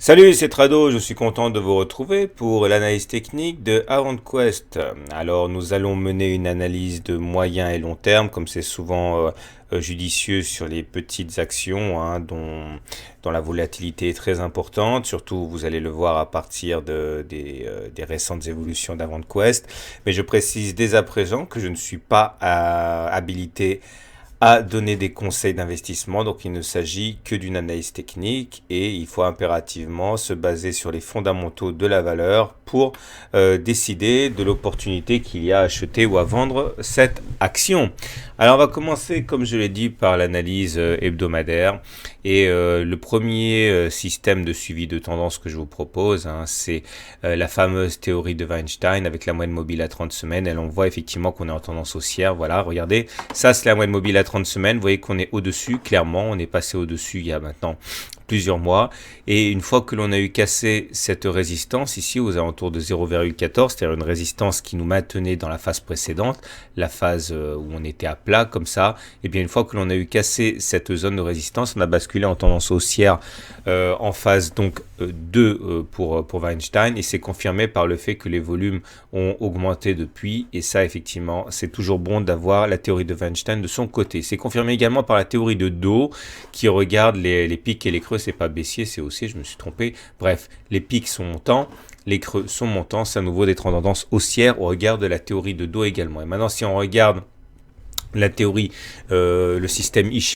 Salut, c'est Trado, je suis content de vous retrouver pour l'analyse technique de HarvardQuest. Alors, nous allons mener une analyse de moyen et long terme, comme c'est souvent judicieux sur les petites actions dont la volatilité est très importante. Surtout, vous allez le voir à partir des récentes évolutions d'HarvardQuest. Mais je précise dès à présent que je ne suis pas habilité à donner des conseils d'investissement. Donc il ne s'agit que d'une analyse technique et il faut impérativement se baser sur les fondamentaux de la valeur pour décider de l'opportunité qu'il y a à acheter ou à vendre cette action. Alors on va commencer, comme je l'ai dit, par l'analyse hebdomadaire. Et le premier système de suivi de tendance que je vous propose, c'est la fameuse théorie de Weinstein avec la moyenne mobile à 30 semaines. Et on voit effectivement qu'on est en tendance haussière. Voilà, regardez, ça c'est la moyenne mobile à 30 semaines. Vous voyez qu'on est au-dessus, clairement, on est passé au-dessus il y a maintenant plusieurs mois. Et une fois que l'on a eu cassé cette résistance ici aux alentours de 0,14, c'est-à-dire une résistance qui nous maintenait dans la phase précédente, la phase où on était à plat comme ça, et bien une fois que l'on a eu cassé cette zone de résistance, on a basculé en tendance haussière en phase donc 2 pour Weinstein, et c'est confirmé par le fait que les volumes ont augmenté depuis, et ça effectivement c'est toujours bon d'avoir la théorie de Weinstein de son côté. C'est confirmé également par la théorie de Dow qui regarde les pics et les creux, c'est pas baissier, c'est haussier, je me suis trompé. Bref, les pics sont montants, les creux sont montants, c'est à nouveau des tendances haussières au regard de la théorie de Dow également. Et maintenant, si on regarde la théorie, le système Ishii,